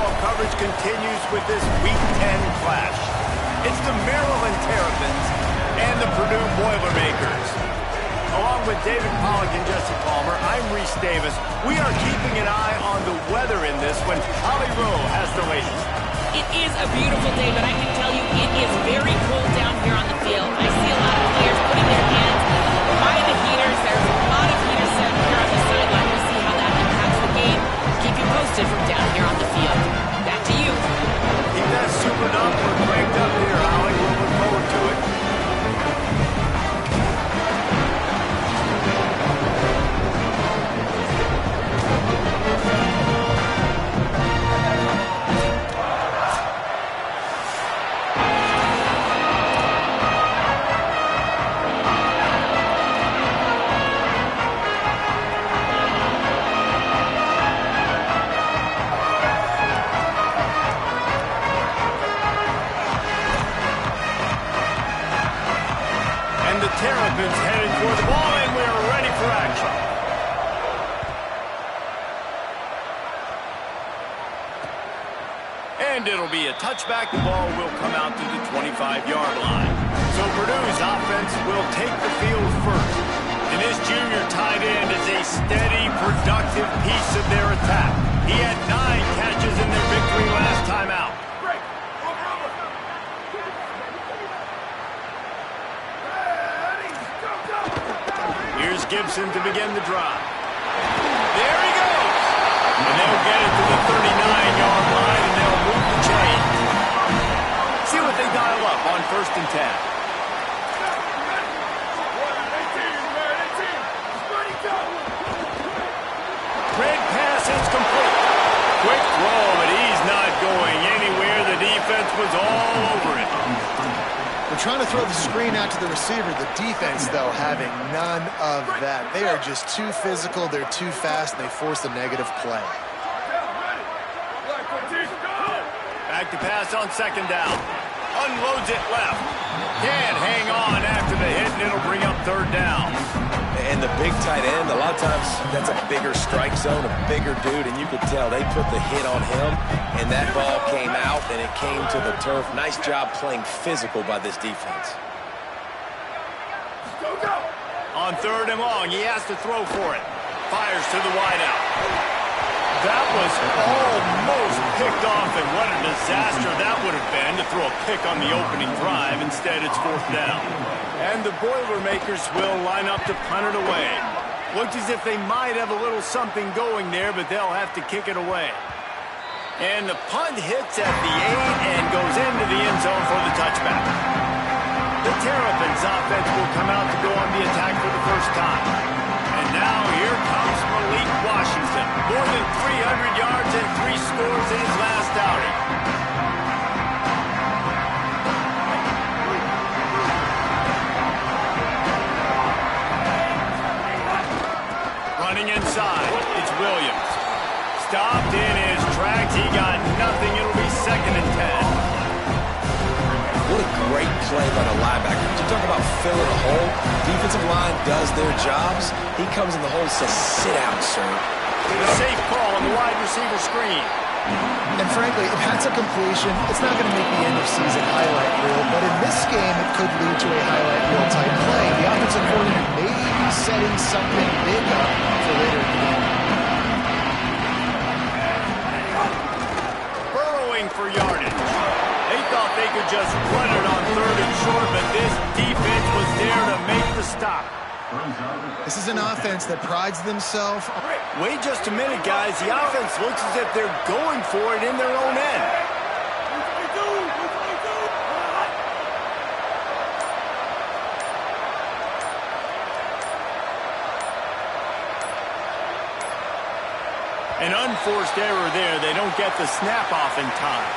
football coverage continues with this Week 10 clash. It's the Maryland Terrapins and the Purdue Boilermakers. Along with David Pollack and Jesse Palmer, I'm Reese Davis. We are keeping an eye on the weather in this when Holly Rowe has the latest. It is a beautiful day, but I can tell you it is very cold down here on the field. I see a lot of players putting their hands by the heaters. There's a lot of heaters set here on the sideline. We'll see how that impacts the game. Keep you posted from down here on the field. Back to you. Keep that super duper cranked up here, Holly. We'll look forward to it. Terrapins headed toward the ball, and we're ready for action. And it'll be a touchback. The ball will come out to the 25-yard line. So Purdue's offense will take the field first. And this junior tight end is a steady, productive piece of their attack. He had 9 catches in their victory last time out. Here's Gibson to begin the drive. There he goes! And they'll get it to the 39-yard line, and they'll move the chain. See what they dial up on 1st and 10. Red pass is complete. Quick throw, but he's not going anywhere. The defense was all over it. They're trying to throw the screen out to the receiver. The defense, though, having none of that. They are just too physical. They're too fast, and they force a negative play. Back to pass on 2nd down. Unloads it left. Can't hang on after the hit, and it'll bring up 3rd down. And the big tight end, a lot of times that's a bigger strike zone, a bigger dude, and you could tell they put the hit on him, and that ball came out, and it came to the turf. Nice job playing physical by this defense. On 3rd and long, he has to throw for it. Fires to the wideout. That was almost picked off, and what a disaster that would have been to throw a pick on the opening drive. Instead, it's 4th down. And the Boilermakers will line up to punt it away. Looks as if they might have a little something going there, but they'll have to kick it away. And the punt hits at the 8 and goes into the end zone for the touchback. The Terrapins offense will come out to go on the attack for the first time. And now here comes Malik Washington. More than 300 yards and 3 scores in his last outing. Running inside, it's Williams. Stopped in his tracks. He got nothing. It'll be 2nd and 10. What a great play by the linebacker. You talk about filling a hole. Defensive line does their jobs. He comes in the hole and says, sit down, sir. The safe call on the wide receiver screen. And frankly, if that's a completion, it's not going to make the end of season highlight reel, but in this game, it could lead to a highlight reel type play. The offensive coordinator may be setting something big up for later in the game. Burrowing for yardage. They thought they could just run it on 3rd and short, but this defense was there to make the stop. This is an offense that prides themselves. Wait just a minute, guys. The offense looks as if they're going for it in their own end. An unforced error there. They don't get the snap off in time.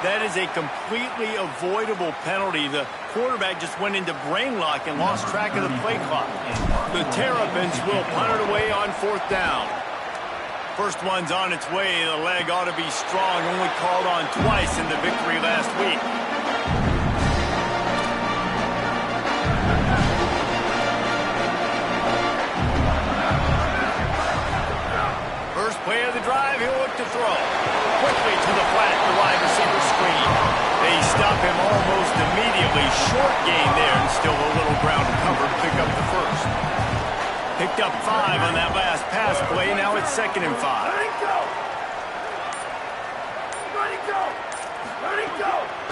That is a completely avoidable penalty. The quarterback just went into brain lock and lost track of the play clock. The Terrapins will punt it away on 4th down. First one's on its way. The leg ought to be strong. Only called on twice in the victory last week. relatively short gain there and still a little ground to cover to pick up the first. Picked up 5 on that last pass play. Now it's 2nd and 5.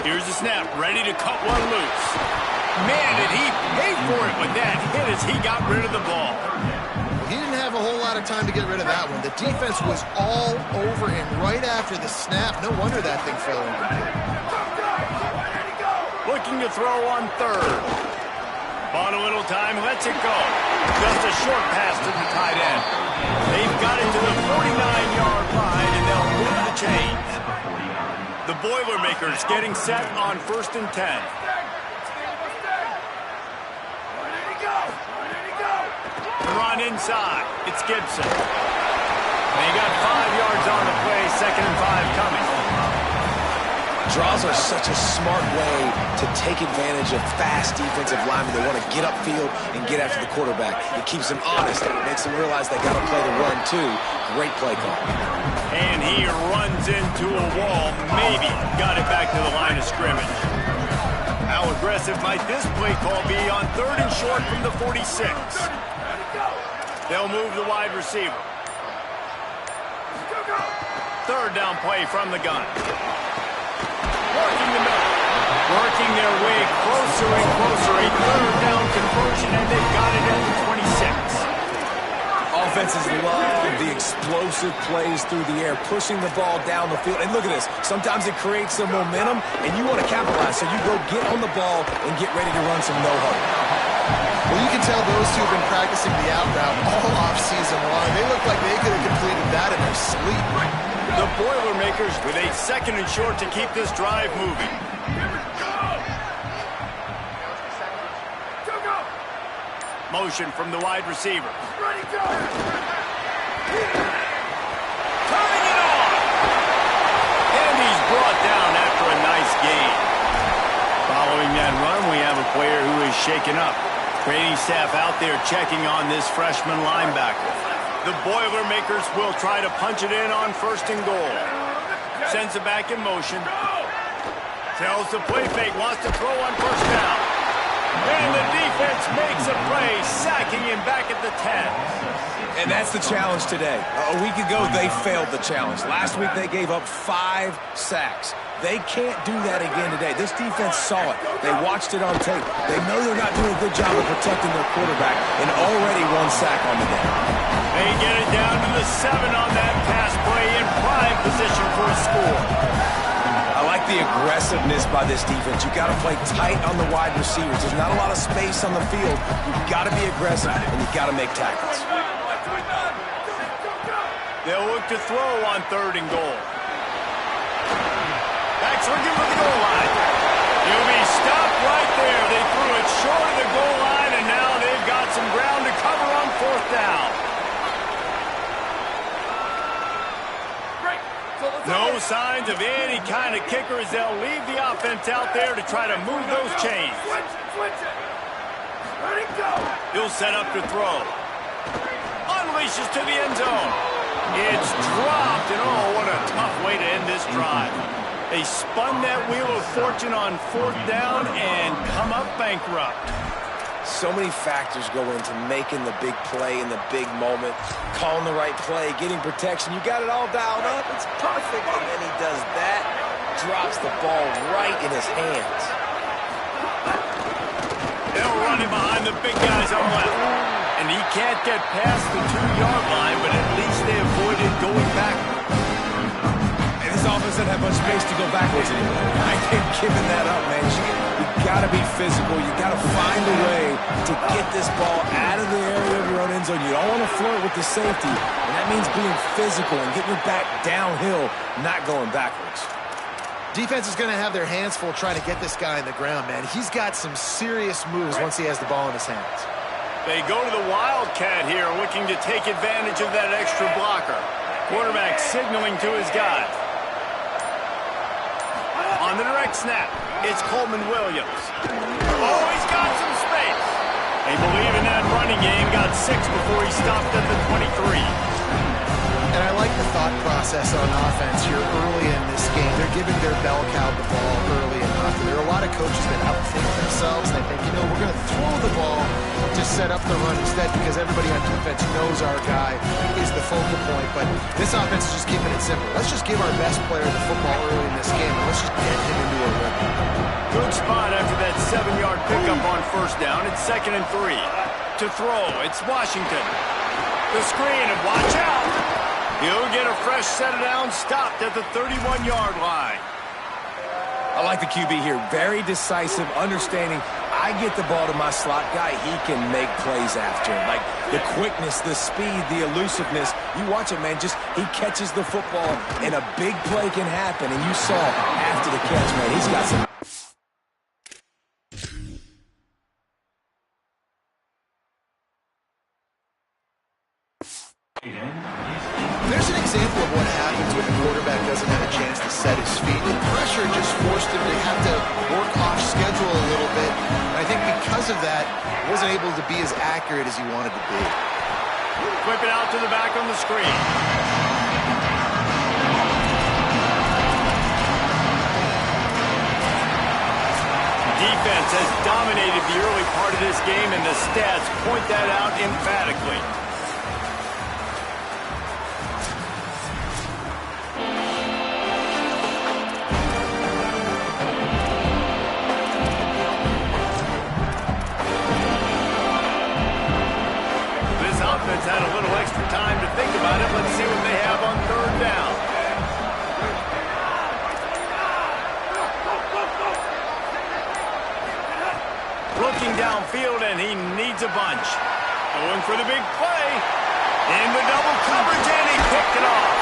Here's the snap, ready to cut one loose. Man, did he pay for it with that hit as he got rid of the ball. He didn't have a whole lot of time to get rid of that one. The defense was all over him right after the snap. No wonder that thing fell incomplete. Looking to throw on 3rd. Bought a little time, lets it go. Just a short pass to the tight end. They've got it to the 49-yard line, and they'll move the chains. The Boilermakers getting set on 1st and 10. Run inside. It's Gibson. And he got 5 yards on the play. 2nd and 5 coming. Draws are such a smart way to take advantage of fast defensive linemen. They want to get upfield and get after the quarterback. It keeps them honest. It makes them realize they got to play the run, too. Great play call. And he runs into a wall. Maybe got it back to the line of scrimmage. How aggressive might this play call be on 3rd and short from the 46? They'll move the wide receiver. 3rd down play from the gun. Working the middle. Working their way closer and closer. A 3rd down conversion, and they've got it at the 26. Offenses love the explosive plays through the air, pushing the ball down the field. And look at this. Sometimes it creates some momentum, and you want to capitalize. So you go get on the ball and get ready to run some no-huddle. Well, you can tell those two have been practicing the out route all off-season long. They look like they could have completed that in their sleep. The Boilermakers with a 2nd and short to keep this drive moving. Motion from the wide receiver. Turning it on! And he's brought down after a nice gain. Following that run, we have a player who is shaken up. Training staff out there checking on this freshman linebacker. The Boilermakers will try to punch it in on 1st and goal. Sends it back in motion. Tells the play fake, wants to throw on 1st down. And the defense makes a play, sacking him back at the 10. And that's the challenge today. A week ago, they failed the challenge. Last week, they gave up 5 sacks. They can't do that again today. This defense saw it. They watched it on tape. They know they're not doing a good job of protecting their quarterback, and already 1 sack on the day. They get it down to the 7 on that pass play in prime position for a score. I like the aggressiveness by this defense. You've got to play tight on the wide receivers. There's not a lot of space on the field. You've got to be aggressive, and you've got to make tackles. They'll look to throw on 3rd and goal. Backs looking for the goal line. He'll be stopped right there. They threw it short of the goal line, and now they've got some ground to cover on 4th down. No signs of any kind of kicker as they'll leave the offense out there to try to move those chains. He'll set up to throw. Unleashes to the end zone. It's dropped, and oh, what a tough way to end this drive. They spun that wheel of fortune on 4th down and come up bankrupt. So many factors go into making the big play in the big moment, calling the right play, getting protection. You got it all dialed up. It's perfect. And then he does that, drops the ball right in his hands. They'll run him behind the big guys on the left. And he can't get past the 2-yard line, but at least they avoided going backwards. And this offense doesn't have much space to go backwards anymore. I ain't giving that up, man. You got to be physical. You got to find a way to get this ball out of the area of your own end zone. You don't want to flirt with the safety, and that means being physical and getting your back downhill, not going backwards. Defense is going to have their hands full trying to get this guy on the ground, man. He's got some serious moves once he has the ball in his hands. They go to the Wildcat here, looking to take advantage of that extra blocker. Quarterback signaling to his guy. On the direct snap, it's Coleman Williams. Oh, he's got some space. They believe in that running game. Got 6 before he stopped at the 23. And I like the thought process on offense here early in this game. They're giving their bell cow the ball early enough. And there are a lot of coach has been outthinking themselves. They think, you know, we're going to throw the ball to set up the run instead because everybody on defense knows our guy is the focal point. But this offense is just keeping it simple. Let's just give our best player the football early in this game, and let's just get him into a rhythm. Good spot after that 7-yard pickup on first down. It's 2nd and 3. To throw, it's Washington. The screen, and watch out. He'll get a fresh set of downs, stopped at the 31-yard line. I like the QB here. Very decisive, understanding I get the ball to my slot guy, he can make plays after it. Like the quickness, the speed, the elusiveness. You watch it, man, just he catches the football and a big play can happen. And you saw after the catch, man, he's got some. There's an example of what happens when the quarterback doesn't have a chance to set his feet. The pressure just forced him to have to work off schedule a little bit. And I think because of that, he wasn't able to be as accurate as he wanted to be. Whip it out to the back on the screen. Defense has dominated the early part of this game, and the stats point that out emphatically. Had a little extra time to think about it. Let's see what they have on 3rd down. Looking downfield, and he needs a bunch. Going for the big play. In the double coverage, and he picked it off.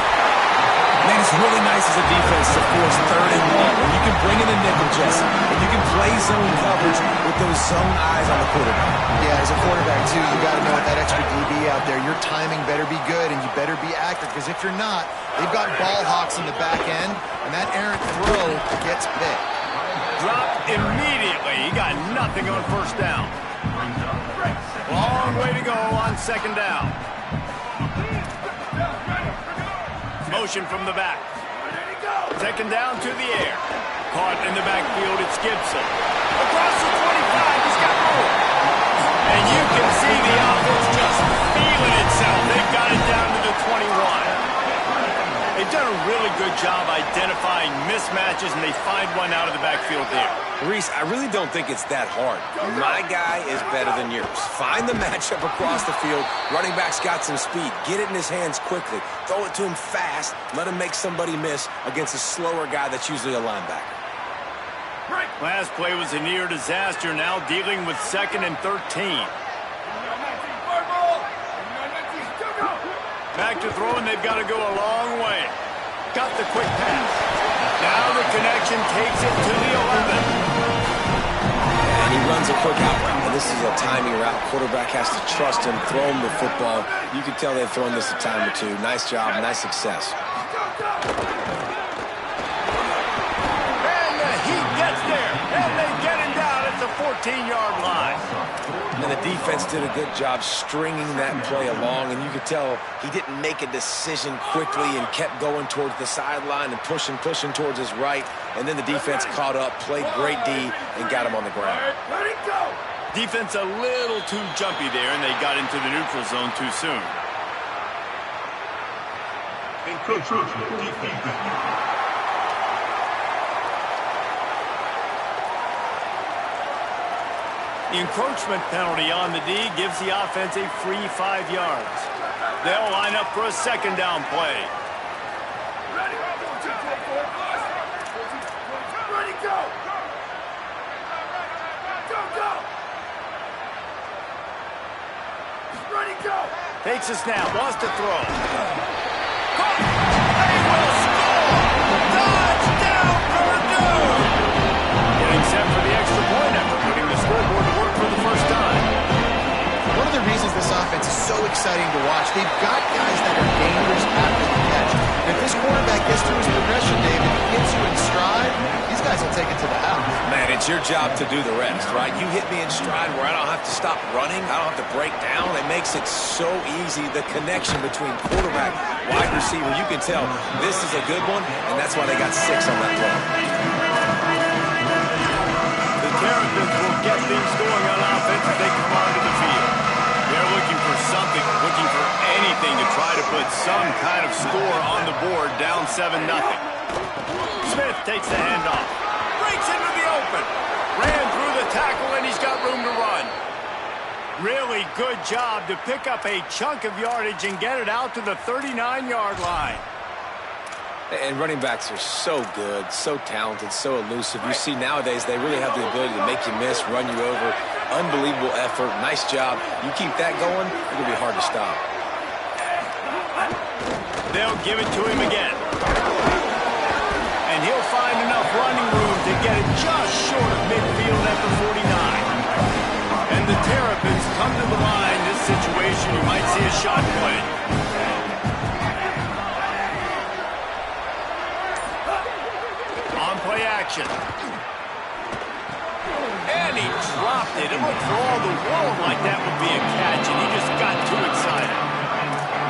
Man, it's really nice as a defense to force 3rd and 1. When you can bring in a nickel, Jesse, and you can play zone coverage with those zone eyes on the quarterback. Yeah, as a quarterback, too, you got to know with that extra DB out there, your timing better be good, and you better be accurate, because if you're not, they've got ball hawks in the back end, and that errant throw gets picked. Dropped immediately. He got nothing on 1st down. Long way to go on 2nd down. Motion from the back. 2nd down to the air. Caught in the backfield, it's Gibson. Across the 25, he's got more. And you can see the offense just feeling itself. They've got it down to the 21. They've done a really good job identifying mismatches, and they find one out of the backfield there. Reese, I really don't think it's that hard. My guy is better than yours. Find the matchup across the field. Running back's got some speed. Get it in his hands quickly. Throw it to him fast. Let him make somebody miss against a slower guy that's usually a linebacker. Last play was a near disaster, now dealing with 2nd and 13. Back to throw, and they've got to go a long way. Got the quick pass. Now the connection takes it to the 11. And he runs a quick out route. And this is a timing route. Quarterback has to trust him, throw him the football. You can tell they've thrown this a time or two. Nice job, nice success. And the Heat gets there. And they get him down at the 14-yard line. And the defense did a good job stringing that play along, and you could tell he didn't make a decision quickly and kept going towards the sideline and pushing towards his right, and then the defense caught up, played great D, and got him on the ground. Defense a little too jumpy there, and they got into the neutral zone too soon. The encroachment penalty on the D gives the offense a free 5 yards. They'll line up for a 2nd down play. Takes a snap, wants to throw. They will score! Touchdown, Purdue! Getting set for the extra point after putting the scoreboard to work for the first time. One of the reasons this offense is so exciting to watch, they've got guys that are dangerous after the catch. If this quarterback gets through his progression, David, he gets you in stride, these guys will take it to the house. Man, it's your job to do the rest, right? You hit me in stride where I don't have to stop running. I don't have to break down. It makes it so easy. The connection between quarterback, wide receiver, you can tell this is a good one, and that's why they got 6 on that play. put some kind of score on the board, down 7-0. Smith takes the handoff. Breaks into the open. Ran through the tackle, and he's got room to run. Really good job to pick up a chunk of yardage and get it out to the 39-yard line. And running backs are so good, so talented, so elusive. You see nowadays they really have the ability to make you miss, run you over. Unbelievable effort. Nice job. You keep that going, it's going to be hard to stop. They'll give it to him again. And he'll find enough running room to get it just short of midfield at the 49. And the Terrapins come to the line. This situation, you might see a shot play. On play action. And he dropped it. It looked for all the world like that would be a catch, and he just got too excited.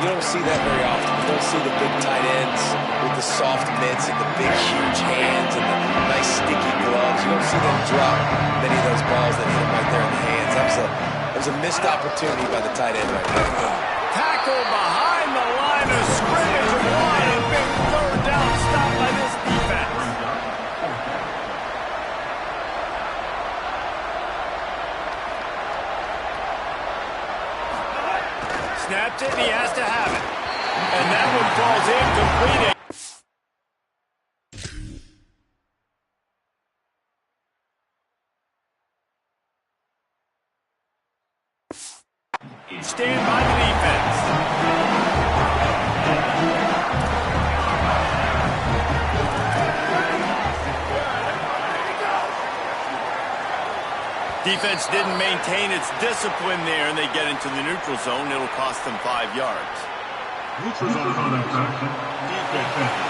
You don't see that very often. You don't see the big tight ends with the soft mitts and the big, huge hands and the nice, sticky gloves. You don't see them drop many of those balls that hit them right there in the hands. That was a missed opportunity by the tight end right there. Tackle behind the line of scrimmage and wide. A big third down stop by this defense. Snapped it, and he has to have it. And that one falls incomplete. Stand by the defense. Defense didn't maintain its discipline there, and they get into the neutral zone. It'll cost them 5 yards. Neutral zone is on that defense.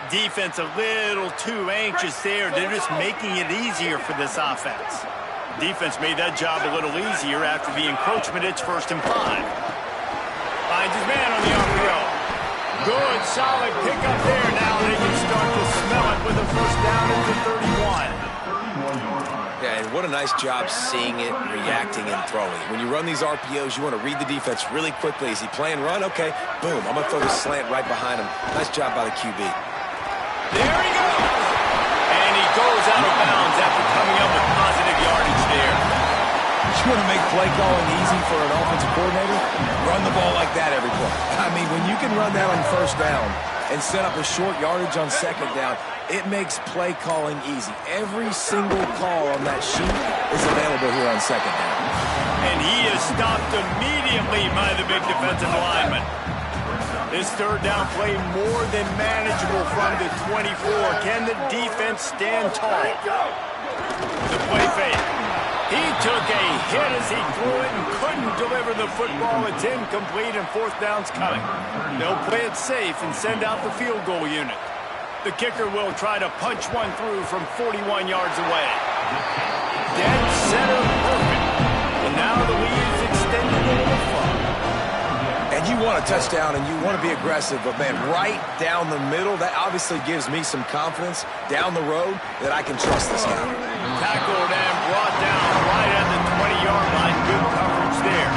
Defense a little too anxious there. They're just making it easier for this offense. Defense made that job a little easier after the encroachment. It's 1st and 5. Finds his man on the RPO. Good, solid pickup there. Now they can start to smell it with a 1st down at the 31. Yeah, and what a nice job seeing it, reacting, and throwing. When you run these RPOs, you want to read the defense really quickly. Is he playing run? Okay, boom. I'm going to throw the slant right behind him. Nice job by the QB. There he goes. And he goes out of bounds after coming up with positive yardage there. You want to make play calling easy for an offensive coordinator? Run the ball like that every play. I mean, when you can run that on 1st down and set up a short yardage on 2nd down, it makes play calling easy. Every single call on that sheet is available here on 2nd down. And he is stopped immediately by the big defensive lineman. This 3rd down play more than manageable from the 24. Can the defense stand tall? The play fake. He took a hit as he threw it and couldn't deliver the football. It's incomplete and 4th down's coming. They'll play it safe and send out the field goal unit. The kicker will try to punch one through from 41 yards away. Dead center perfect. And now the lead is extended a little far. And you want a touchdown and you want to be aggressive, but man, right down the middle, that obviously gives me some confidence down the road that I can trust this guy. Tackled and brought down right at the 20-yard line. Good coverage there.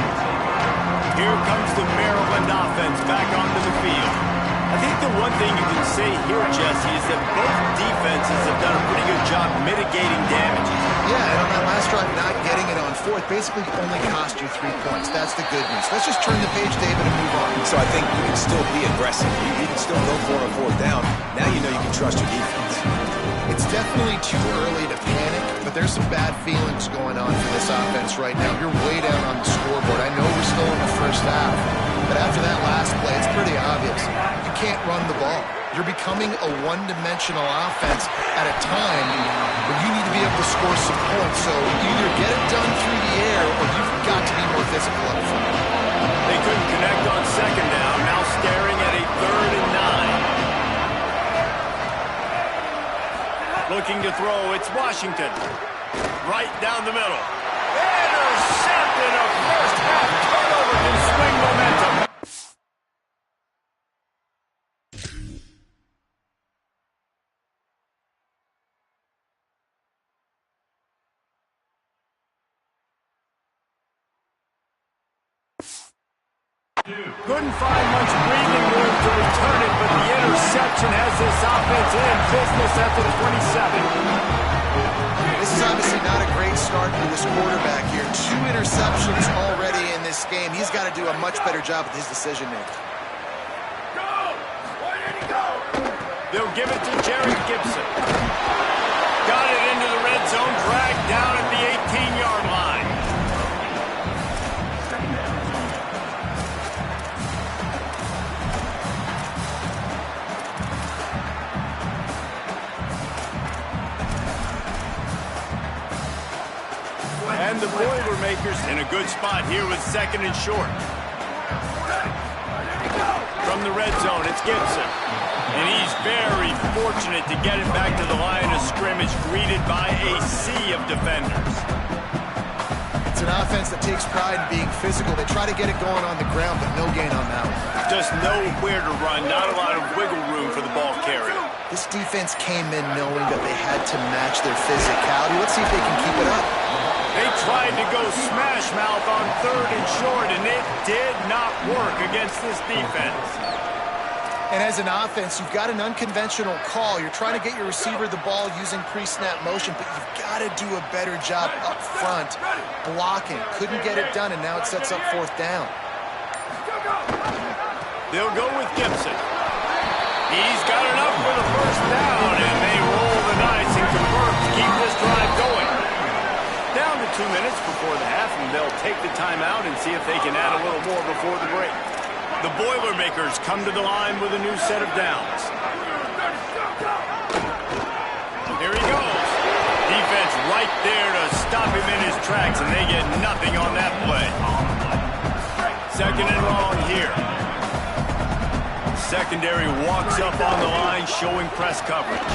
Here comes the Maryland offense back onto the field. I think the one thing you can say here, Jesse, is that both defenses have done a pretty good job mitigating damages. Yeah, and on that last drive, not getting it on 4th basically only cost you 3 points. That's the good news. Let's just turn the page, David, and move on. So I think you can still be aggressive. You can still go for a 4th down. Now you know you can trust your defense. It's definitely too early to panic, but there's some bad feelings going on for this offense right now. You're way down on the scoreboard. I know we're still in the 1st half, but after that last play, it's pretty obvious. You can't run the ball. You're becoming a one-dimensional offense at a time when you need to be able to score some points. So either get it done through the air or you've got to be more physical up front. They couldn't connect on 2nd down. Now staring at a 3rd and 9. Looking to throw, it's Washington. Right down the middle. Intercepted, a 1st half turnover can swing momentum. Couldn't find much breathing room to return it, but the interception has this offense in business at the 27. This is obviously not a great start for this quarterback here. 2 interceptions already in this game. He's got to do a much better job with his decision-making. They'll give it to Jerry Gibson. Got it into the red zone, dragged down at the 18-yard line. And the Boilermakers in a good spot here with 2nd and short. From the red zone, it's Gibson. And he's very fortunate to get it back to the line of scrimmage, greeted by a sea of defenders. It's an offense that takes pride in being physical. They try to get it going on the ground, but no gain on that one. Just nowhere to run, not a lot of wiggle room for the ball carrier. This defense came in knowing that they had to match their physicality. Let's see if they can keep it up. They tried to go smash mouth on 3rd and short, and it did not work against this defense. And as an offense, you've got an unconventional call. You're trying to get your receiver the ball using pre-snap motion, but you've got to do a better job up front blocking. Couldn't get it done, and now it sets up 4th down. They'll go with Gibson. He's got enough for the 1st down, and they roll the dice and convert to keep this drive going. Down to 2 minutes before the half, and they'll take the timeout and see if they can add a little more before the break. The Boilermakers come to the line with a new set of downs. Here he goes. Defense right there to stop him in his tracks, and they get nothing on that play. 2nd and long here. Secondary walks up on the line, showing press coverage.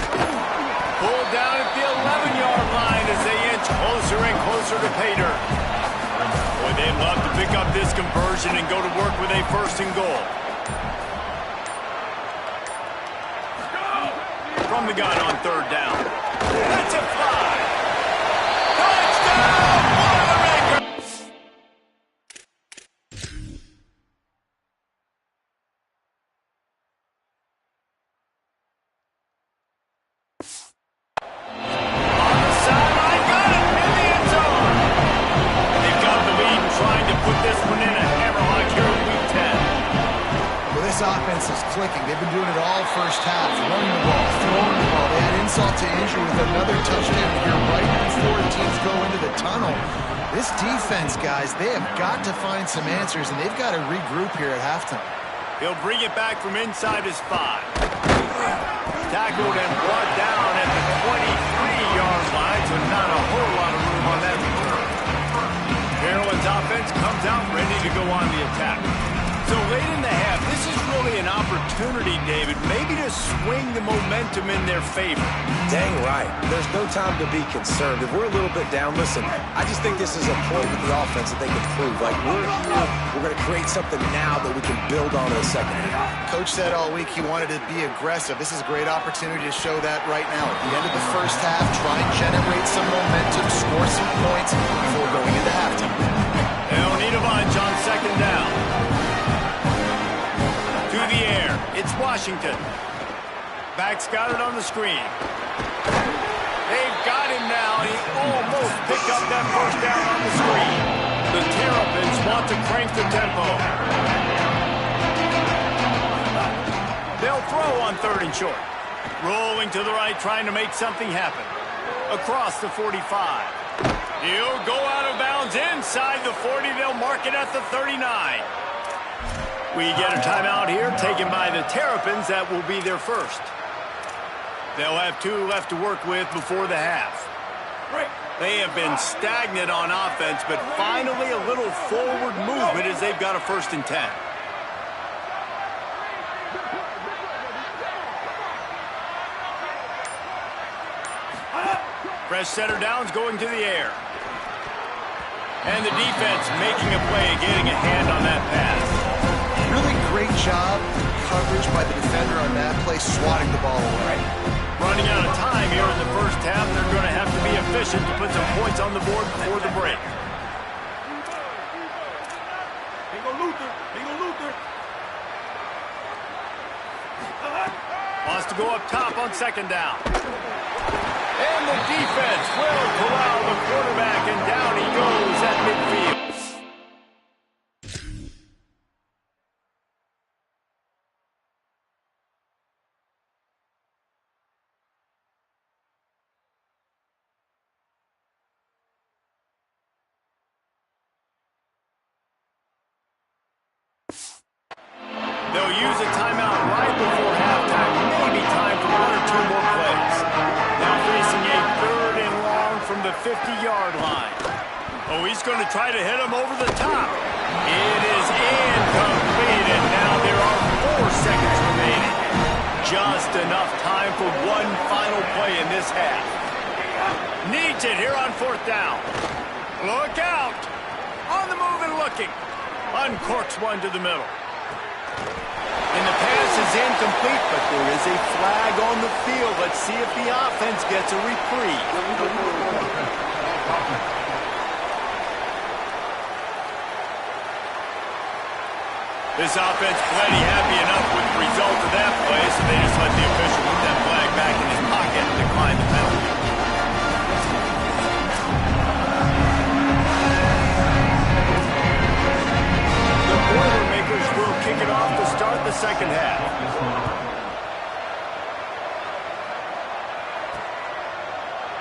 Pulled down at the 11-yard line as they inch closer and closer to pay dirt. Boy, they'd love to pick up this conversion and go to work with a 1st and goal. From the gun on 3rd down. That's a fly. Touchdown, Boilermakers! On the sideline, got it in the end zone. They've got the lead and trying to put this one in a hammerlock here in Week 10. Well, this offense is clicking. They've been doing it all first half, running the ball, throwing the ball. They had insult to injury with another touchdown here right before teams go into the tunnel. This defense, guys, they have got to find some answers, and they've got to regroup here at halftime. He'll bring it back from inside his 5. Tackled and brought down at the 23-yard line, so not a whole lot of room on that return. Maryland's offense comes out ready to go on the attack. So late in the half, this is really an opportunity, David, maybe to swing the momentum in their favor. Dang right. There's no time to be concerned. If we're a little bit down, listen, I just think this is a point with the offense that they can prove. Like, we're here, we're going to create something now that we can build on in the 2nd half. Coach said all week he wanted to be aggressive. This is a great opportunity to show that right now. At the end of the first half, try and generate some momentum, score some points before going into halftime. They'll need a bunch on 2nd down. To the air, it's Washington. Back's got it on the screen. They've got him now, and he almost picked up that 1st down on the screen. The Terrapins want to crank the tempo. They'll throw on 3rd and short. Rolling to the right, trying to make something happen. Across the 45. He'll go out of bounds inside the 40. They'll mark it at the 39. We get a timeout here, taken by the Terrapins. That will be their 1st. They'll have 2 left to work with before the half. They have been stagnant on offense, but finally a little forward movement as they've got a 1st and 10. Fresh setter downs going to the air. And the defense making a play, getting a hand on that pass. Really great job coverage by the defender on that play, swatting the ball away. Running out of time here in the first half. They're going to have to be efficient to put some points on the board before the break. He gonna lose it. Wants to go up top on second down. And the defense will corral the quarterback, and down he goes at midfield. They'll use a timeout right before halftime. Maybe time for one or two more plays. Now facing a third and long from the 50-yard line. Oh, he's going to try to hit him over the top. It is incomplete, and now there are 4 seconds remaining. Just enough time for one final play in this half. Needs it here on 4th down. Look out. On the move and looking. Uncorks one to the middle. And the pass is incomplete, but there is a flag on the field. Let's see if the offense gets a reprieve. This offense plenty happy enough with the result of that play, so they just let the official put that flag back in his pocket and decline the penalty. The Boilermakers will kick it off to start the second half.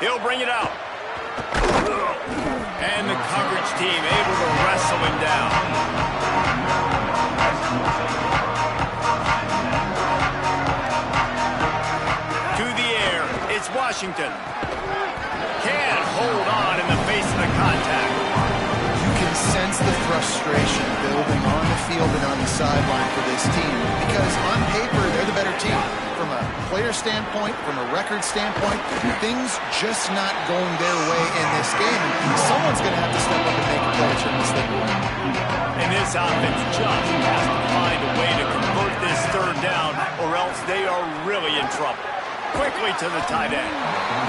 He'll bring it out. And the coverage team able to wrestle him down. To the air, it's Washington. Can't hold on in the face of the contact. You can sense the frustration building on the field and on the sideline for this team because on paper, they're the better team. From a player standpoint, from a record standpoint, things just not going their way in this game. And someone's going to have to step up and make a play to turn this thing around. And this offense just has to find a way to convert this third down, or else they are really in trouble. Quickly to the tight end.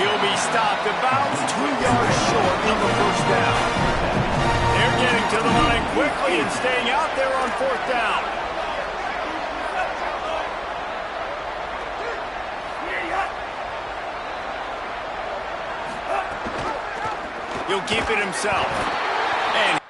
He'll be stopped about 2 yards short of the first down. They're getting to the line quickly and staying out there on 4th down. He'll keep it himself. And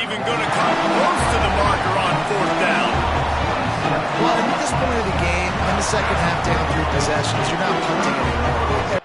even going to come close to the marker on fourth down. Well, at this point of the game, in the second half, down 3 possessions, you're not punting anymore.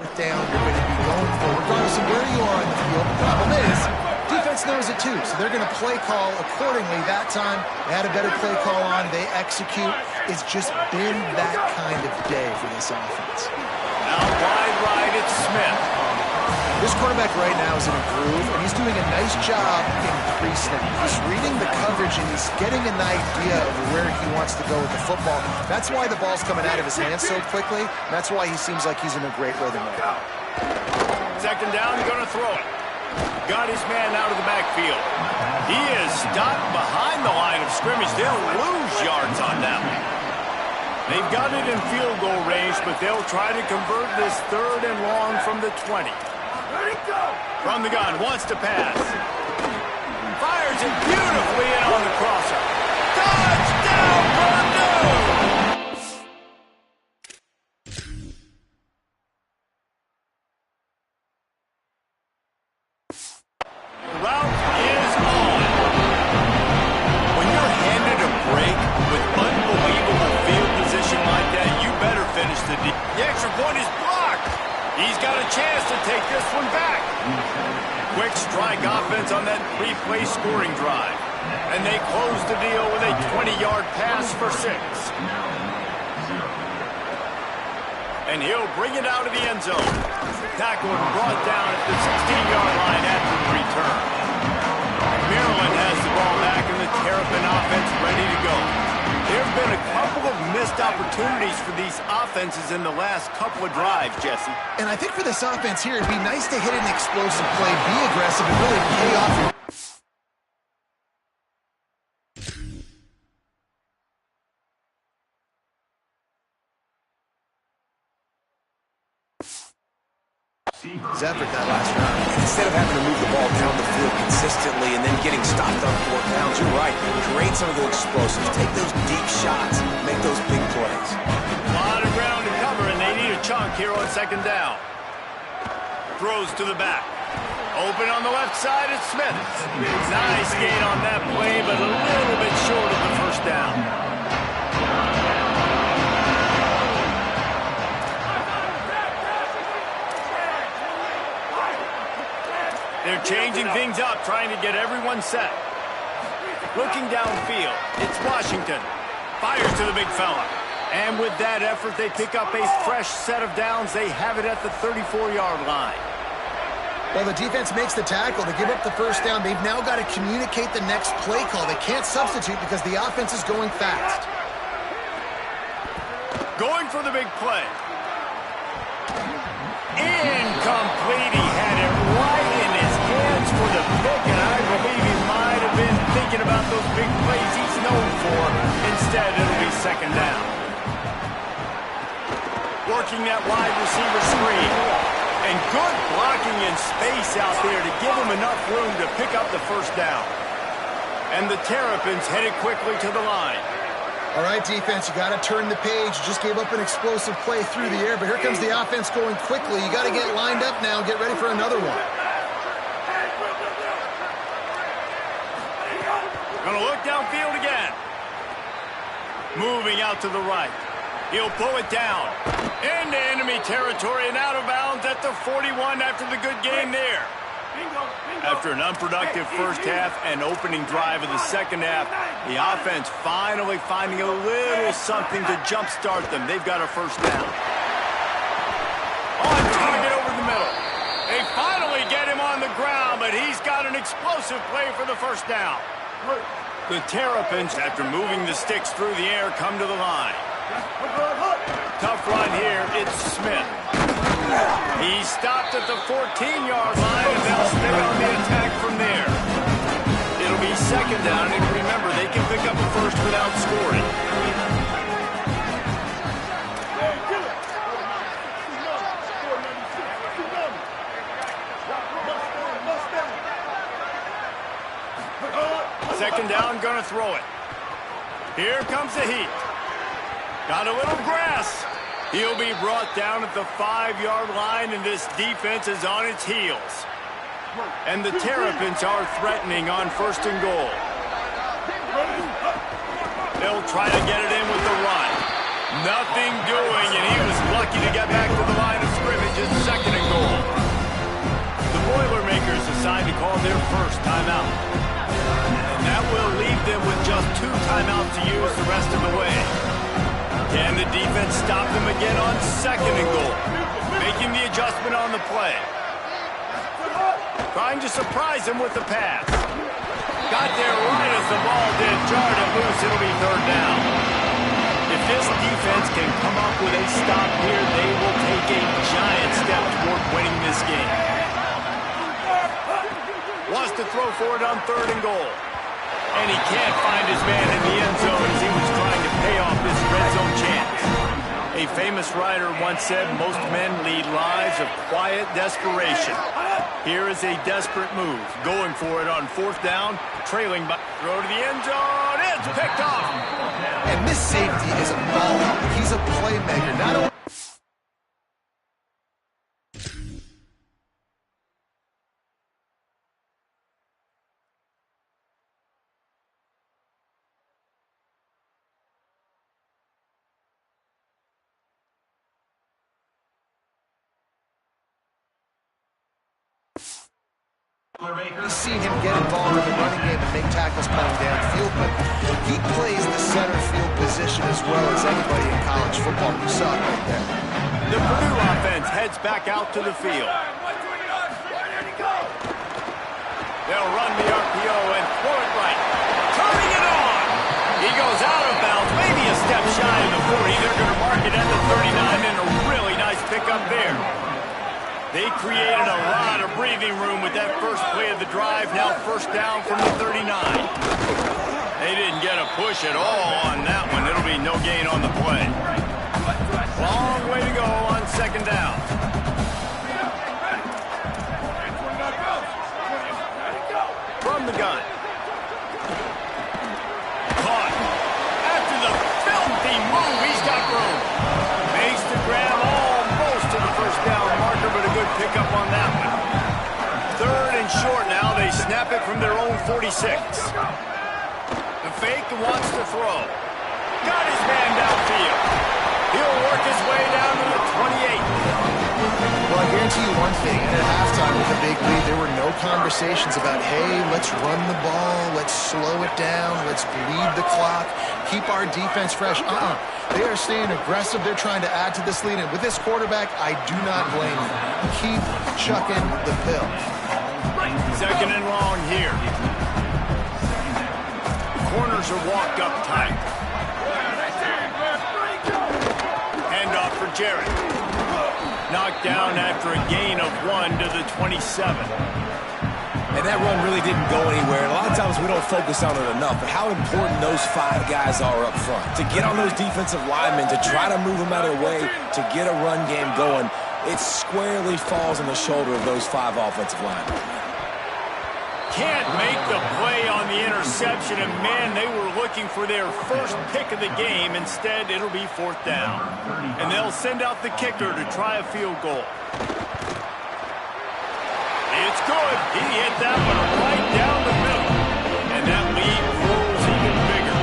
Down, you're going to be going for, regardless of where you are on the field. The problem is, defense knows it too, so they're going to play call accordingly. That time, they had a better play call on. They execute. It's just been that kind of day for this offense. Now wide right, it's Smith. This quarterback right now is in a groove, and he's doing a nice job in pre-snap. He's reading the coverage, and he's getting an idea of where he wants to go with the football. That's why the ball's coming out of his hands so quickly. That's why he seems like he's in a great rhythm right now. Second down, going to throw it. Got his man out of the backfield. He is stopped behind the line of scrimmage. They'll lose yards on that one. They've got it in field goal range, but they'll try to convert this 3rd and long from the 20. From the gun, wants to pass. Fires it beautifully in on the crosser. Touchdown, Purdue! The route is on. When you're handed a break with unbelievable field position like that, you better finish the deal. The extra point is blocked. He's got a chance to take this one back. Quick strike offense on that 3-play scoring drive. And they close the deal with a 20-yard pass for 6. And he'll bring it out of the end zone. Tackled and brought down at the 16-yard line after the return. Maryland has the ball back and the Terrapin offense ready to go. There have been a couple of missed opportunities for these offenses in the last couple of drives, Jesse. And I think for this offense here, it'd be nice to hit an explosive play, be aggressive, and really pay off your... effort that last round. Instead of having to move the ball down the field consistently and then getting stopped on 4th downs, you're right. Create some of those explosives. Take those deep shots. Make those big plays. A lot of ground to cover, and they need a chunk here on 2nd down. Throws to the back. Open on the left side, it's Smith. Nice gain on that play, but a little bit short of the 1st down. They're changing things up, trying to get everyone set. Looking downfield, it's Washington. Fires to the big fella. And with that effort, they pick up a fresh set of downs. They have it at the 34-yard line. Well, the defense makes the tackle. They give up the 1st down. They've now got to communicate the next play call. They can't substitute because the offense is going fast. Going for the big play. Incomplete. He had it right in his hands for the pick, and I believe he might have been thinking about those big plays he's known for. Instead, it'll be 2nd down. Working that wide receiver screen. And good blocking in space out there to give him enough room to pick up the 1st down. And the Terrapins headed quickly to the line. All right, defense, you got to turn the page. You just gave up an explosive play through the air, but here comes the offense going quickly. You got to get lined up now, get ready for another one. Going to look downfield again. Moving out to the right. He'll pull it down. Into enemy territory and out of bounds at the 41 after the good game there. After an unproductive 1st half and opening drive of the 2nd half, the offense finally finding a little something to jumpstart them. They've got a 1st down. On target over the middle. They finally get him on the ground, but he's got an explosive play for the 1st down. The Terrapins, after moving the sticks through the air, come to the line. Tough run here, it's Smith. He stopped at the 14-yard line, and they'll stay on the attack from there. It'll be 2nd down, and remember, they can pick up a 1st without scoring. Second down, gonna throw it. Here comes the heat. Got a little grass. He'll be brought down at the 5-yard line, and this defense is on its heels. And the Terrapins are threatening on 1st and goal. They'll try to get it in with the run. Nothing doing, and he was lucky to get back to the line of scrimmage. His 2nd Boilermakers assigned to call their first timeout. And that will leave them with just 2 timeouts to use the rest of the way. Can the defense stop them again on 2nd and goal? Making the adjustment on the play. Trying to surprise him with the pass. Got there right as the ball did. Jarred it loose. It'll be 3rd down. If this defense can come up with a stop here, they will take a giant step toward winning this game. Wants to throw for it on 3rd and goal. And he can't find his man in the end zone as he was trying to pay off this red zone chance. A famous writer once said, most men lead lives of quiet desperation. Here is a desperate move. Going for it on 4th down, trailing by throw to the end zone. It's picked off. And this safety is a baller. He's a playmaker. Not only we've seen him get involved in the running game and make tackles coming downfield, but he plays the center field position as well as anybody in college football. You saw it right there. The Purdue offense heads back out to the field. They'll run the RPO and throw it right. Turning it on. He goes out of bounds, maybe a step shy of the 40. They're going to mark it at the 39, and a really nice pickup there. They created a lot of breathing room with that first play of the drive. Now 1st down from the 39. They didn't get a push at all on that one. It'll be no gain on the play. Long way to go on 2nd down. From the gun. Caught. After the filthy move, he's got room. Makes the grab almost to the 1st down marker, but a good pickup on that one. 3rd and short now. They snap it from their own 46. The fake wants to throw. Got his man downfield. He'll work his way down to the 28. Well, I guarantee you one thing. At halftime with a big lead, there were no conversations about, hey, let's run the ball, let's slow it down, let's bleed the clock, keep our defense fresh. They are staying aggressive. They're trying to add to this lead. And with this quarterback, I do not blame them. Keep chucking the pill. 2nd and long here. The corners are walked up tight. Handoff for Jarrett. Knocked down after a gain of 1 to the 27. And that run really didn't go anywhere. And a lot of times we don't focus on it enough, but how important those 5 guys are up front. To get on those defensive linemen, to try to move them out of the way, to get a run game going, it squarely falls on the shoulder of those 5 offensive linemen. Can't make the play on the interception, and man, they were looking for their first pick of the game. Instead, it'll be 4th down. And they'll send out the kicker to try a field goal. It's good. He hit that one right down the middle. And that lead grows even bigger.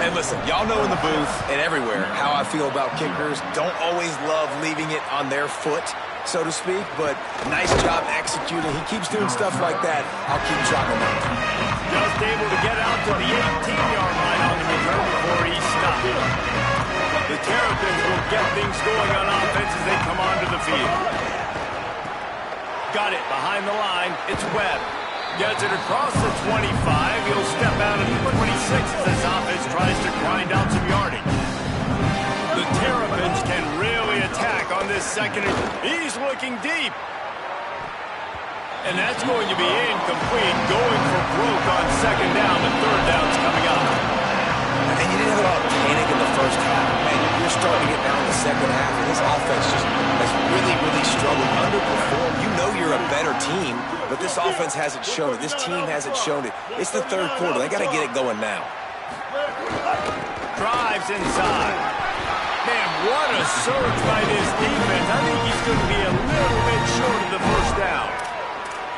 And listen, y'all know in the booth and everywhere how I feel about kickers. Don't always love leaving it on their foot, so to speak, but nice job executing. He keeps doing stuff like that. I'll keep dropping that. Just able to get out to the 18-yard line on the return before he stopped. The Terrapins will get things going on offense as they come onto the field. Got it behind the line. It's Webb. Gets it across the 25. He'll step out at the 26 as this offense tries to grind out some yardage. The Terrapins can really attack on this 2nd. He's looking deep. And that's going to be incomplete. Going for broke on 2nd down. The 3rd down's coming up. And you didn't have a lot of panic in the 1st half. Man, you're starting to get down in the 2nd half, and this offense just has really, really struggled, underperformed. You know you're a better team, but this offense hasn't shown it. This team hasn't shown it. It's the 3rd quarter. They got to get it going now. Drives inside. Man, what a surge by this defense. I think he's going to be a little bit short of the 1st down.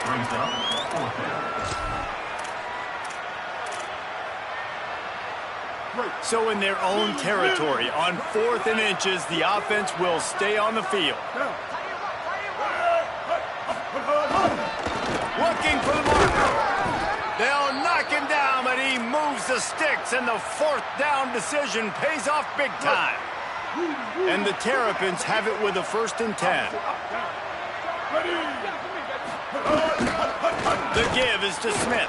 Brings up 4th down. So in their own territory, on 4th and inches, the offense will stay on the field. looking for the marker. They'll knock him down, but he moves the sticks, and the fourth down decision pays off big time. And the Terrapins have it with a 1st and 10. The give is to Smith.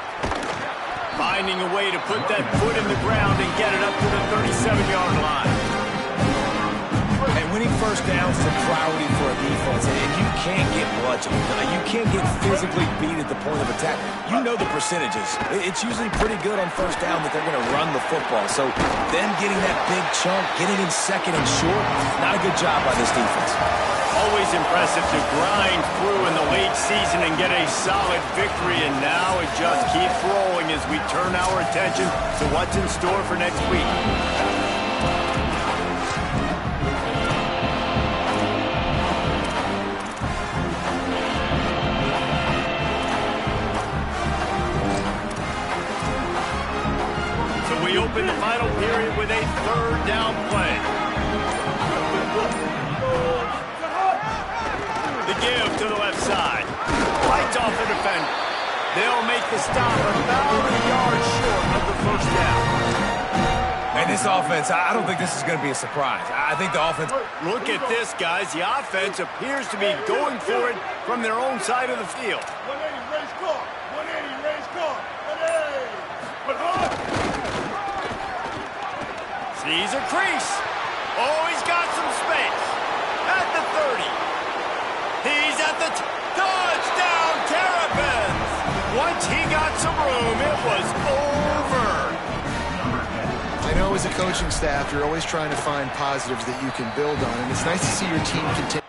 Finding a way to put that foot in the ground and get it up to the 37-yard line. And winning first down is a priority for a defense, and you can't get bludgeoned. You can't get physically beat at the point of attack. You know the percentages. It's usually pretty good on first down that they're going to run the football. So them getting that big chunk, getting in second and short, not a good job by this defense. Always impressive to grind through in the late season and get a solid victory, and now it just keeps rolling as we turn our attention to what's in store for next week. So we open the final period with a 3rd down play. The give to the left side. Lights off the defender. They'll make the stop about a yard short of the 1st down. And this offense, I don't think this is going to be a surprise. I think the offense... Look at this, guys. The offense appears to be going for it from their own side of the field. 180, raise car. 180, raise car. 180. Sees a crease. Oh, he's got some space. At the 30. He's at the touchdown, Terrapins! Once he got some room, it was over. I know as a coaching staff, you're always trying to find positives that you can build on, and it's nice to see your team continue.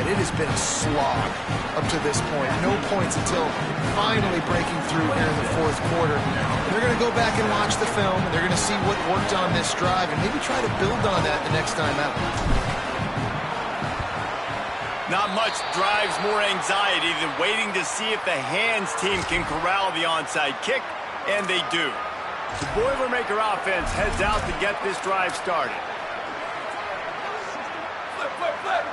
said, it has been a slog up to this point. No points until finally breaking through here in the fourth quarter. They're going to go back and watch the film, and they're going to see what worked on this drive and maybe try to build on that the next time out. Not much drives more anxiety than waiting to see if the hands team can corral the onside kick, and they do. The Boilermaker offense heads out to get this drive started. Flip, flip, flip.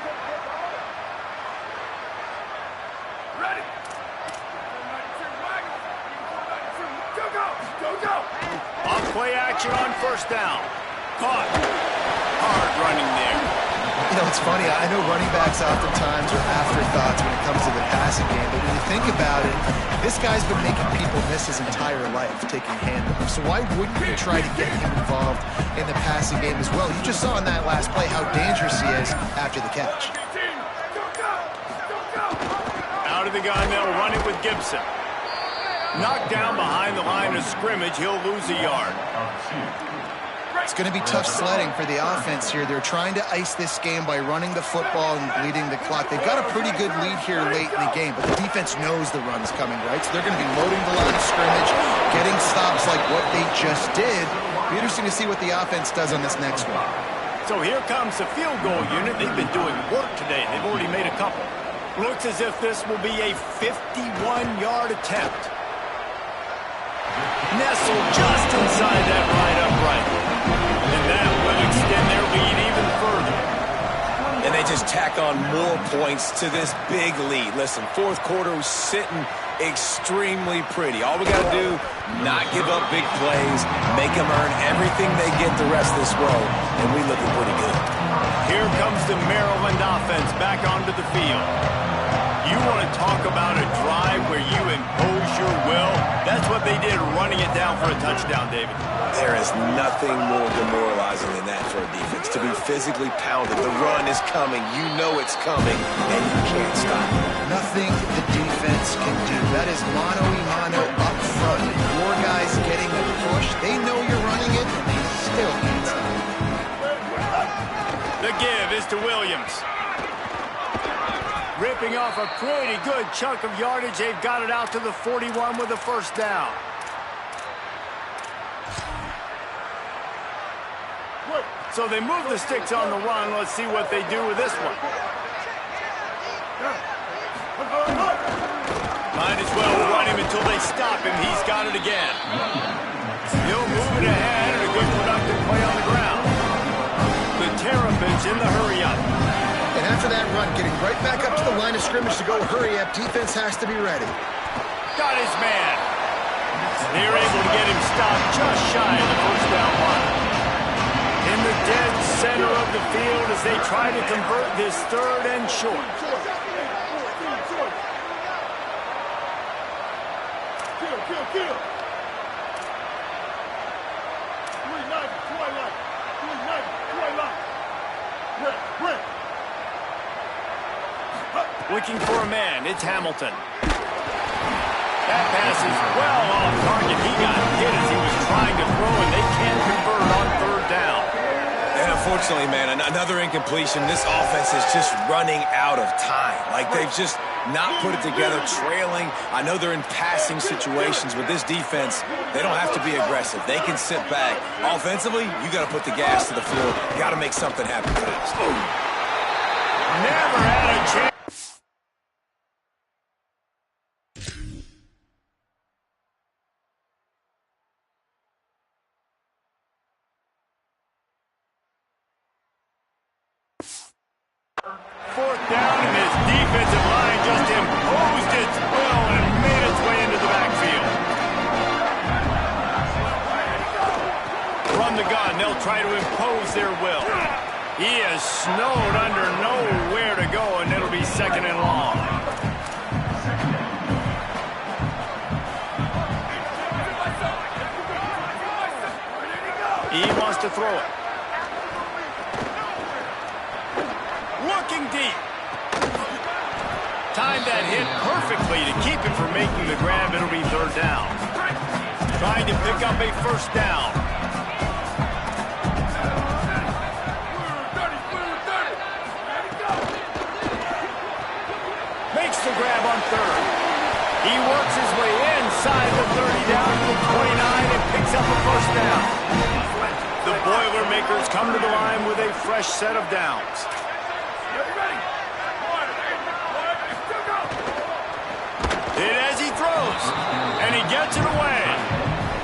Ready. Go, go, go, go. On play action on first down. Caught. Hard running there. You know, it's funny. I know running backs oftentimes are afterthoughts when it comes to the passing game, but when you think about it, this guy's been making people miss his entire life taking handoffs. So why wouldn't you try to get him involved in the passing game as well? You just saw in that last play how dangerous he is after the catch. Out of the gun, they'll run it with Gibson. Knocked down behind the line of scrimmage, he'll lose a yard. It's going to be tough sledding for the offense here. They're trying to ice this game by running the football and bleeding the clock. They've got a pretty good lead here late in the game, but the defense knows the run's coming, right? So they're going to be loading the line of scrimmage, getting stops like what they just did. Be interesting to see what the offense does on this next one. So here comes the field goal unit. They've been doing work today. They've already made a couple. Looks as if this will be a 51-yard attempt. Nestled just inside that right upright. And that will extend their lead even further. And they just tack on more points to this big lead. Listen, fourth quarter was sitting extremely pretty. All we got to do, not give up big plays, make them earn everything they get the rest of this road, and we looking pretty good. Here comes the Maryland offense back onto the field. You want to talk about a drive where you impose your will? That's what they did, running it down for a touchdown, David. There is nothing more demoralizing than that for a defense, to be physically pounded. The run is coming. You know it's coming, and you can't stop it. Nothing the defense can do. That is mano-a-mano up front. And your guys getting the push. They know you're running it, and they still can't stop it. The give is to Williams. Ripping off a pretty good chunk of yardage. They've got it out to the 41 with a first down. So they move the sticks on the run. Let's see what they do with this one. Might as well run him until they stop him. He's got it again. He'll move it ahead and a good productive play on the ground. The Terrapins in the hurry-up. And after that run, getting right back up to the line of scrimmage to go hurry up, defense has to be ready. Got his man. They're able to get him stopped just shy of the first down line. In the dead center of the field as they try to convert this third and short. Kill. Looking for a man, it's Hamilton. That pass is well off target. He got hit as he was trying to throw, and they can't convert on third down. And unfortunately, man, another incompletion. This offense is just running out of time. Like, they've just not put it together, trailing. I know they're in passing situations, but this defense, they don't have to be aggressive. They can sit back. Offensively, you got to put the gas to the floor. You got to make something happen fast. Never had a chance. Fourth down, and his defensive line just imposed its will and made its way into the backfield. From the gun, they'll try to impose their will. He is snowed under nowhere to go, and it'll be second and long. He wants to throw it. Looking deep. Timed that hit perfectly to keep him from making the grab. It'll be third down. Trying to pick up a first down. the first down. The Boilermakers come to the line with a fresh set of downs. Hit as he throws, and he gets it away.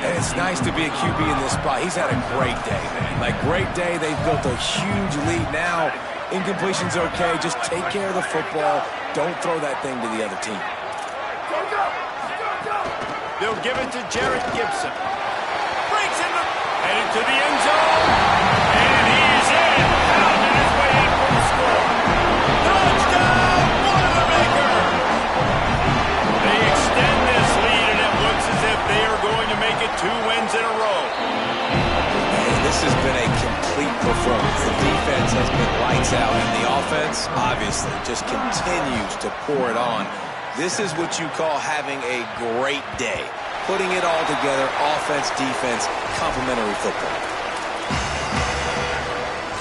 And it's nice to be a QB in this spot. He's had a great day, man. Like, great day. They've built a huge lead. Now, incompletion's okay. Just take care of the football. Don't throw that thing to the other team. They'll give it to Jarrett Gibson. Breaks into, headed to the end zone. And he's in. Pounding his way in for the score. Touchdown, Boilermakers! They extend this lead, and it looks as if they are going to make it 2 wins in a row. Man, this has been a complete performance. The defense has been lights out, and the offense, obviously, just continues to pour it on. This is what you call having a great day. Putting it all together, offense, defense, complementary football.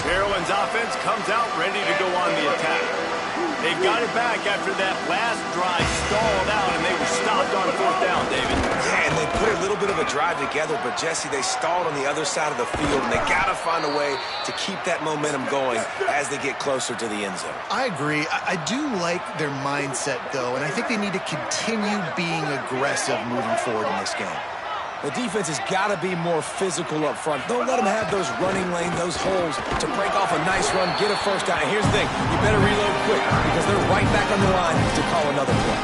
Maryland's offense comes out ready to go on the attack. They've got it back after that last drive stalled out, and they were stopped on 4th down, David. Yeah, and they put a little bit of a drive together, but, Jesse, they stalled on the other side of the field, and they got to find a way to keep that momentum going as they get closer to the end zone. I agree. I do like their mindset, though, and I think they need to continue being aggressive moving forward in this game. The defense has got to be more physical up front. Don't let them have those running lanes, those holes to break off a nice run, get a first down. And here's the thing, you better reload quick because they're right back on the line to call another play.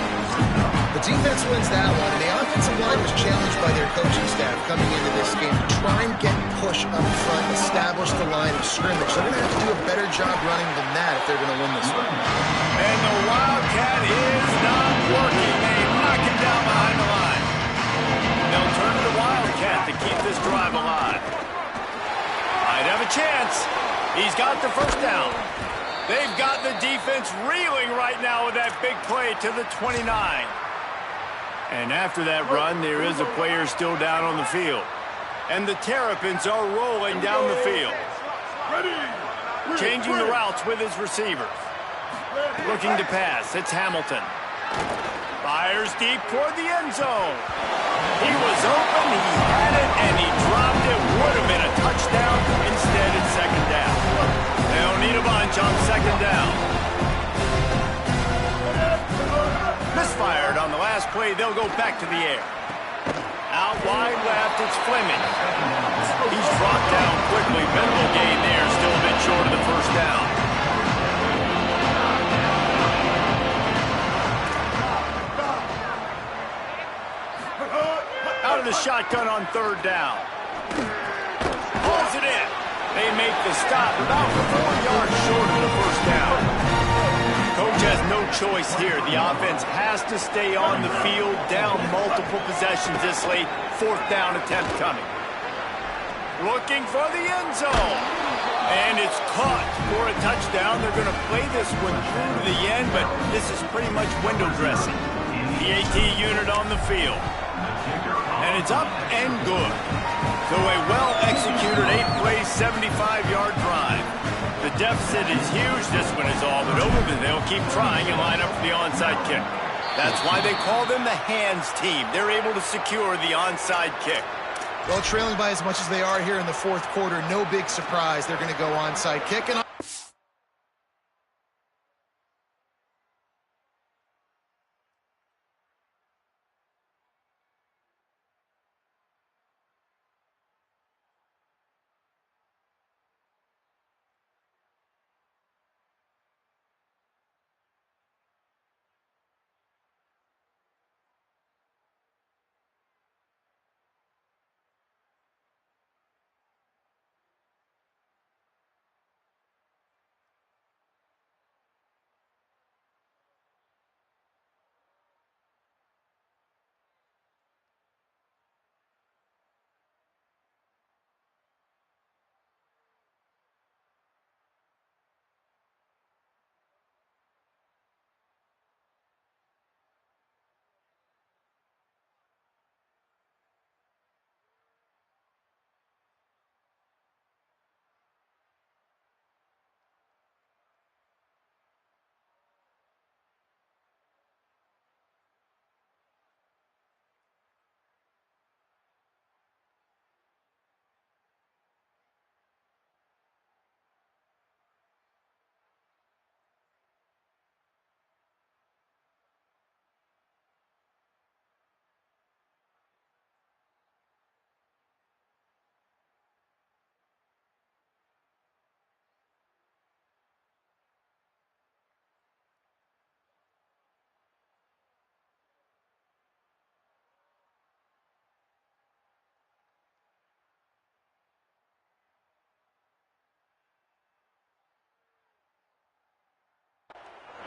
The defense wins that one, and the offensive line was challenged by their coaching staff coming into this game to try and get push up front, establish the line of scrimmage. They're going to have to do a better job running than that if they're going to win this one. And the Wildcat is not working. They knock him down behind the line. They'll turn to the Wildcat to keep this drive alive. Might have a chance. He's got the first down. They've got the defense reeling right now with that big play to the 29. And after that run, there is a player still down on the field. And the Terrapins are rolling down the field. Changing the routes with his receivers. Looking to pass. It's Hamilton. Fires deep toward the end zone. He was open, he had it, and he dropped it. Would have been a touchdown. Instead, it's second down. They don't need a bunch on second down. Misfired on the last play. They'll go back to the air. Out wide left, it's Fleming. He's dropped down quickly. Minimal gain there. Still a bit short of the first down. Out of the shotgun on 3rd down. Pulls it in. They make the stop about 4 yards short of the first down. Coach has no choice here. The offense has to stay on the field, down multiple possessions this late. 4th down attempt coming. Looking for the end zone. And it's caught for a touchdown. They're going to play this one through to the end, but this is pretty much window dressing. The AT unit on the field. And it's up and good. So a well-executed 8-play, 75-yard drive. The deficit is huge. This one is all but over, but they'll keep trying and line up for the onside kick. That's why they call them the hands team. They're able to secure the onside kick. Well, trailing by as much as they are here in the 4th quarter, no big surprise. They're going to go onside kick. And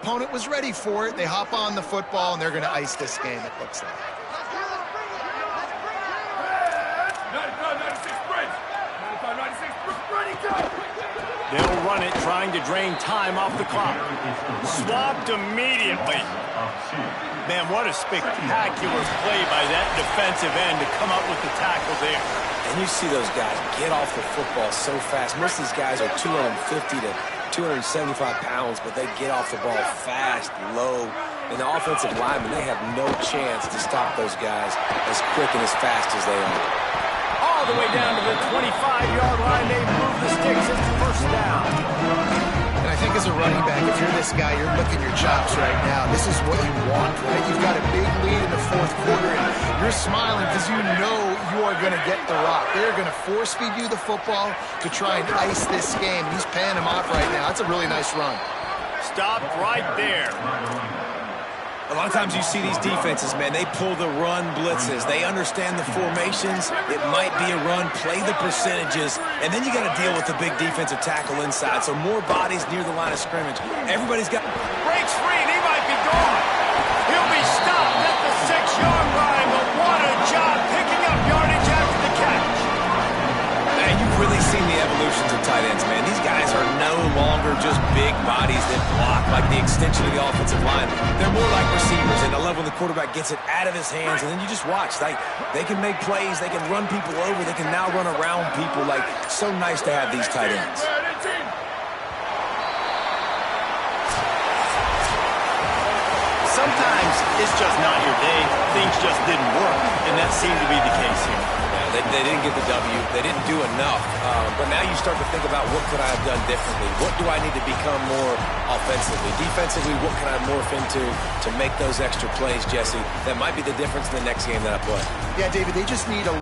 opponent was ready for it. They hop on the football, and they're going to ice this game, it looks like. 95-96, ready, go! They'll run it, trying to drain time off the clock. Swapped immediately. Man, what a spectacular play by that defensive end to come up with the tackle there. And you see those guys get off the football so fast. Most of these guys are 250 to 275 pounds, but they get off the ball fast, low. And the offensive linemen, they have no chance to stop those guys as quick and as fast as they are. All the way down to the 25-yard line. They move the sticks. It's first down. And I think as a running back, if you're this guy, you're licking your chops right now. This is what you want, right? You've got a big lead in the fourth quarter, and you're smiling because you know you are going to get the rock. They're going to force-feed you the football to try and ice this game. He's paying him off right now. That's a really nice run. Stopped right there. A lot of times you see these defenses, man, they pull the run blitzes. They understand the formations. It might be a run, play the percentages, and then you got to deal with the big defensive tackle inside. So more bodies near the line of scrimmage. Everybody's got... Breaks free, and he might be gone. He'll be stopped at the 6-yard line, but what a job picking up yardage after the catch. Man, you've really seen the evolutions of tight ends, man. These guys are no longer just big bodies that block like the extension of the offensive line. They're more like receivers, and I love when the quarterback gets it out of his hands, and then you just watch. Like, they can make plays, they can run people over, they can now run around people. Like, so nice to have these tight ends. Sometimes it's just not your day. Things just didn't work, and that seemed to be the case here. They didn't get the W. They didn't do enough. But now you start to think about what could I have done differently? What do I need to become more offensively? Defensively, what can I morph into to make those extra plays, Jesse? That might be the difference in the next game that I play. Yeah, David, they just need a